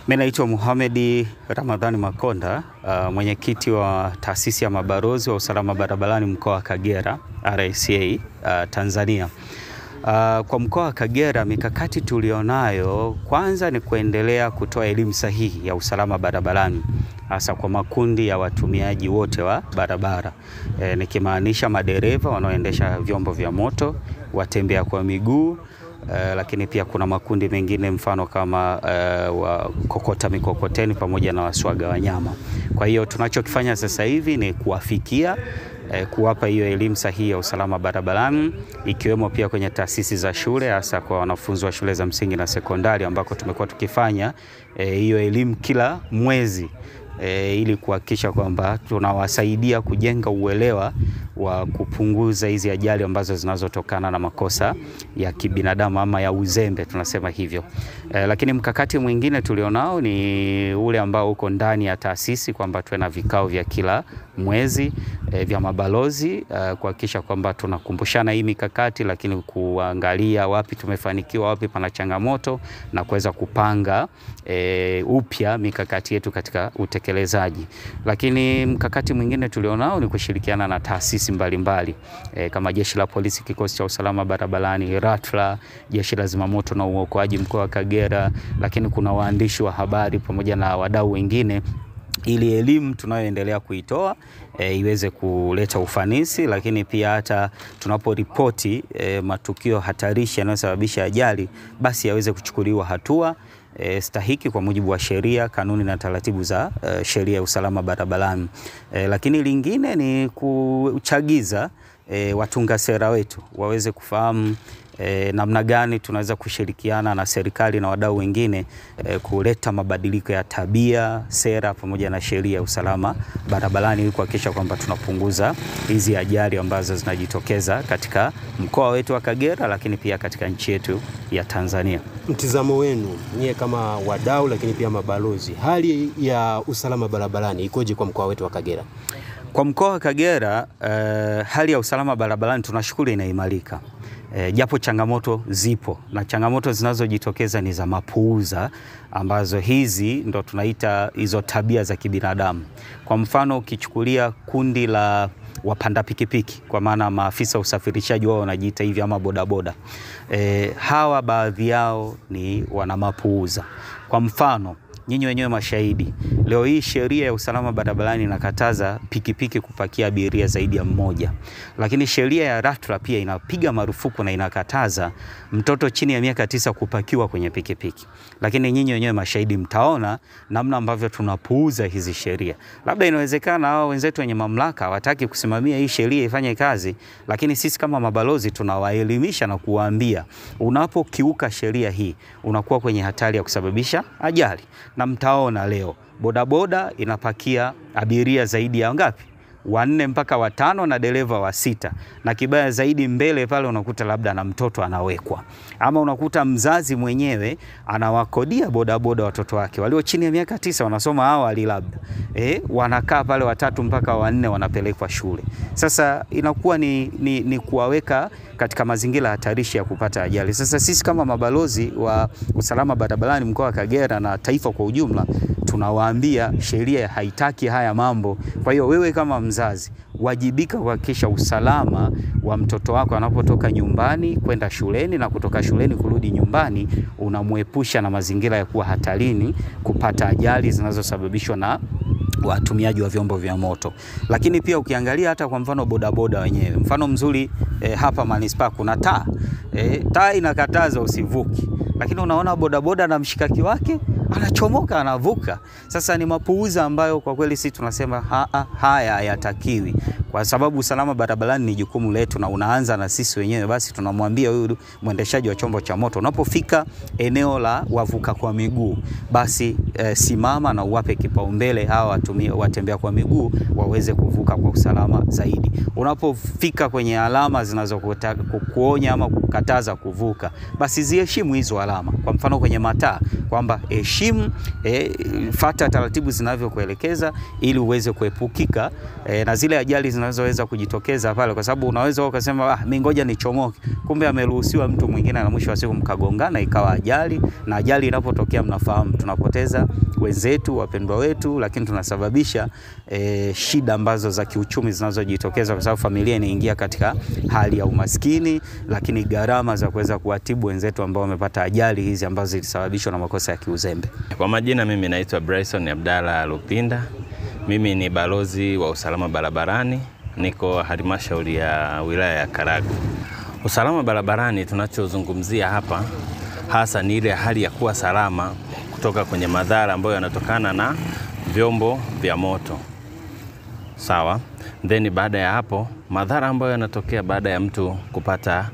Mimi naitwa Mohamed Ramadhani Makonda, mwenyekiti wa taasisi ya mabalozi wa usalama barabarani mkoa wa Kagera, RSA, Tanzania. Kwa mkoa wa Kagera, mikakati tulionayo kwanza ni kuendelea kutoa elimu sahihi ya usalama barabarani, hasa kwa makundi ya watumiaji wote wa barabara. Nikimaanisha madereva wanaoendesha vyombo vya moto, watembea kwa miguu, lakini pia kuna makundi mengine mfano kama wa kokota mikokoteni pamoja na waswaga wanyama. Kwa hiyo tunachokifanya sasa hivi ni kuwafikia, kuwapa hiyo elimu sahihi ya usalama barabarani, ikiwemo pia kwenye taasisi za shule, hasa kwa wanafunzi wa shule za msingi na sekondari, ambako tumekuwa tukifanya hiyo elimu kila mwezi, ili kuhakikisha kwamba tunawasaidia kujenga uelewa wa kupunguza hizi ajali ambazo zinazotokana na makosa ya kibinadamu ama ya uzembe, tunasema hivyo. Lakini mkakati mwingine tulionao ni ule ambao uko ndani ya taasisi, kwamba tuwe na vikao vya kila mwezi vya mabalozi, kuhakikisha kwamba tunakumbushana hii mikakati, lakini kuangalia wapi tumefanikiwa, wapi pana changamoto, na kuweza kupanga upya mikakati yetu katika utekelezaji. Lakini mkakati mwingine tulionao ni kushirikiana na taasisi mbalimbali, kama Jeshi la Polisi, kikosi cha usalama barabarani, RATRA, Jeshi la Zimamoto na Uokoaji mkoa wa Kagera, lakini kuna waandishi wa habari pamoja na wadau wengine, ili elimu tunayoendelea kuitoa iweze kuleta ufanisi, lakini pia hata tunaporipoti matukio hatarishi yanayosababisha ajali, basi yaweze kuchukuliwa hatua stahiki kwa mujibu wa sheria, kanuni na taratibu za sheria ya usalama barabarani. Lakini lingine ni kuchagiza watunga sera wetu waweze kufahamu namna gani tunaweza kushirikiana na serikali na wadau wengine kuleta mabadiliko ya tabia, sera pamoja na sheria ya usalama barabarani, ili kuhakikisha kwamba tunapunguza hizi ajali ambazo zinajitokeza katika mkoa wetu wa Kagera, lakini pia katika nchi yetu ya Tanzania. Mtizamo wenu nyie kama wadau, lakini pia mabalozi, hali ya usalama barabarani ikoje kwa mkoa wetu wa Kagera? Kwa mkoa wa Kagera, hali ya usalama barabarani tunashukuru inaimarika. Japo changamoto zipo, na changamoto zinazojitokeza ni za mapuuza, ambazo hizi ndo tunaita hizo tabia za kibinadamu. Kwa mfano, ukichukulia kundi la wapanda pikipiki, kwa maana maafisa usafirishaji wao wanajiita hivi, ama bodaboda, hawa baadhi yao ni wana mapuuza. Kwa mfano, nyinyi wenyewe mashahidi, leo hii sheria ya usalama barabarani inakataza pikipiki kupakia abiria zaidi ya mmoja. Lakini sheria ya RATRA pia inapiga marufuku na inakataza mtoto chini ya miaka 9 kupakiwa kwenye pikipiki. Lakini nyinyi wenyewe mashahidi, mtaona namna ambavyo tunapuuza hizi sheria. Labda inawezekana hao wenzetu wenye mamlaka hawataki kusimamia hii sheria ifanye kazi, lakini sisi kama mabalozi tunawaelimisha na kuwaambia, unapokiuka sheria hii unakuwa kwenye hatari ya kusababisha ajali. Na mtaona leo bodaboda inapakia abiria zaidi ya ngapi? 4 mpaka 5, na dereva wa 6. Na kibaya zaidi, mbele pale unakuta labda na mtoto anawekwa, ama unakuta mzazi mwenyewe anawakodia bodaboda watoto wake walio chini ya miaka 9, wanasoma awali labda, wanakaa pale 3 mpaka 4, wanapelekwa shule. Sasa inakuwa ni kuwaweka katika mazingira hatarishi ya kupata ajali. Sasa sisi kama mabalozi wa usalama barabarani mkoa wa Kagera na taifa kwa ujumla, tunawaambia sheria haitaki haya mambo. Kwa hiyo wewe kama mzazi, wajibika kuhakikisha usalama wa mtoto wako anapotoka nyumbani kwenda shuleni, na kutoka shuleni kurudi nyumbani, unamuepusha na mazingira ya kuwa hatarini kupata ajali zinazosababishwa na watumiaji wa vyombo vya moto. Lakini pia ukiangalia hata kwa mfano bodaboda wenyewe, mfano mzuri hapa manispaa kuna taa. Taa inakataza usivuki, lakini unaona bodaboda na mshikaki wake anachomoka anavuka. Sasa ni mapuuza ambayo kwa kweli sisi tunasema haya hayatakiwi, kwa sababu usalama barabarani ni jukumu letu na unaanza na sisi wenyewe. Basi tunamwambia huyu mwendeshaji wa chombo cha moto, unapofika eneo la wavuka kwa miguu, basi simama na uwape kipaumbele hawa watembea kwa miguu waweze kuvuka kwa usalama zaidi. Unapofika kwenye alama zinazokuonya ama kukataza kuvuka, basi ziheshimu hizo alama. Kwa mfano kwenye mataa kwamba heshimu, fuata taratibu zinavyokuelekeza ili uweze kuepukika na zile ajali zinazoweza kujitokeza pale, kwa sababu unaweza ukasema mimi ngoja nichomoke, kumbe ameruhusiwa mtu mwingine na mwisho wa siku mkagongana ikawa ajali. Na ajali inapotokea, mnafahamu, tunapoteza wenzetu, wapendwa wetu, lakini tunasababisha shida ambazo za kiuchumi zinazojitokeza, kwa sababu familia inaingia katika hali ya umaskini, lakini gharama za kuweza kuwatibu wenzetu ambao wamepata ajali hizi ambazo zilisababishwa na makosa ya kiuzembe. Kwa majina, mimi naitwa Bryson Abdalla Lupinda. Mimi ni balozi wa usalama barabarani, niko halmashauri ya wilaya ya Karagwe. Usalama barabarani tunachozungumzia hapa hasa ni ile hali ya kuwa salama kutoka kwenye madhara ambayo yanatokana na vyombo vya moto. Sawa? Then baada ya hapo, madhara ambayo yanatokea baada ya mtu kupata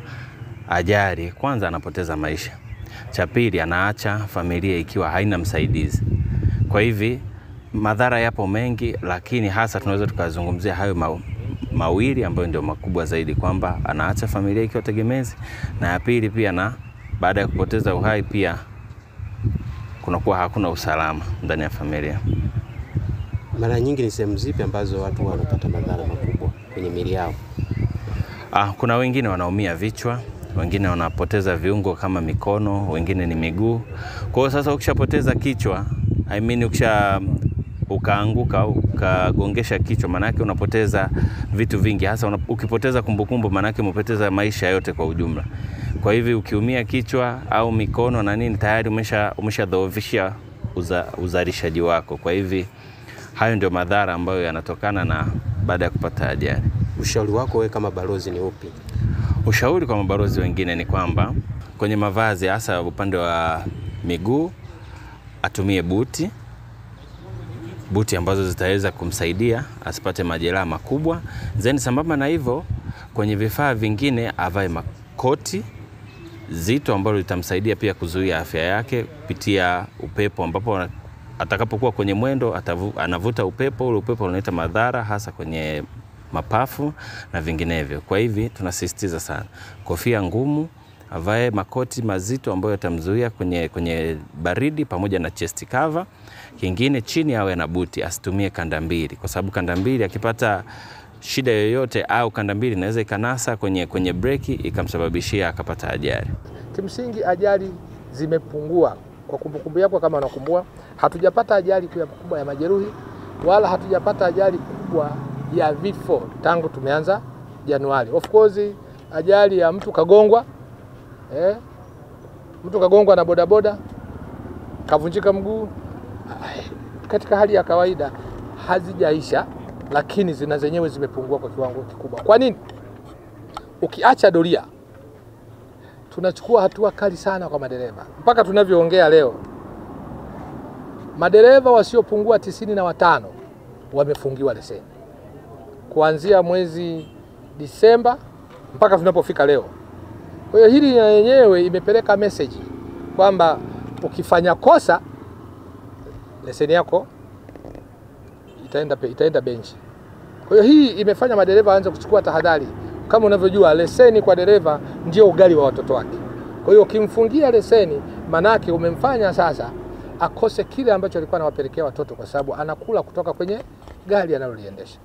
ajali, kwanza anapoteza maisha. Cha pili, anaacha familia ikiwa haina msaidizi. Kwa hivi madhara yapo mengi, lakini hasa tunaweza tukazungumzia hayo mawili ambayo ndio makubwa zaidi, kwamba anaacha familia ikiwa tegemezi, na ya pili pia, na baada ya kupoteza uhai pia kunakuwa hakuna usalama ndani ya familia. Mara nyingi ni sehemu zipi ambazo watu wanapata madhara makubwa kwenye miili yao? Kuna wengine wanaumia vichwa, wengine wanapoteza viungo kama mikono, wengine ni miguu. Kwa hiyo sasa ukishapoteza kichwa, ukaanguka ukagongesha kichwa, maana yake unapoteza vitu vingi, hasa ukipoteza kumbukumbu, maana yake umepoteza maisha yote kwa ujumla. Kwa hivi ukiumia kichwa au mikono na nini, tayari umeshadhoofisha uzalishaji wako. Kwa hivi hayo ndio madhara ambayo yanatokana na baada ya kupata ajali. Ushauri wako wewe kama balozi ni upi? Ushauri kwa mabalozi wengine ni kwamba kwenye mavazi, hasa upande wa miguu, atumie buti ambazo zitaweza kumsaidia asipate majeraha makubwa. Zeni sambamba na hivyo, kwenye vifaa vingine avae makoti zito ambalo litamsaidia pia kuzuia afya yake kupitia upepo, ambapo atakapokuwa kwenye mwendo anavuta upepo, ule upepo unaleta madhara hasa kwenye mapafu na vinginevyo. Kwa hivi tunasisitiza sana kofia ngumu, avae makoti mazito ambayo yatamzuia kwenye baridi, pamoja na chest cover. Kingine, chini awe na buti, asitumie kanda mbili, kwa sababu kanda mbili akipata shida yoyote au kanda mbili inaweza ikanasa kwenye breki ikamsababishia akapata ajali. Kimsingi ajali zimepungua. Kwa kumbukumbu yako kama unakumbuka, hatujapata ajali kubwa ya majeruhi wala hatujapata ajali kubwa ya vifo tangu tumeanza Januari. Of course ajali ya mtu kagongwa, mtu kagongwa na bodaboda, kavunjika mguu, katika hali ya kawaida hazijaisha, lakini zenyewe zimepungua kwa kiwango kikubwa. Kwa nini? Ukiacha doria, tunachukua hatua kali sana kwa madereva. Mpaka tunavyoongea leo, madereva wasiopungua 95 wamefungiwa leseni kuanzia mwezi Disemba mpaka tunapofika leo. Kwa hiyo hili yenyewe imepeleka message kwamba ukifanya kosa, leseni yako itaenda benchi. Kwa hiyo hii imefanya madereva waanze kuchukua tahadhari. Kama unavyojua, leseni kwa dereva ndio ugali wa watoto wake. Kwa hiyo ukimfungia leseni, manake umemfanya sasa akose kile ambacho alikuwa anawapelekea watoto, kwa sababu anakula kutoka kwenye gari analoliendesha.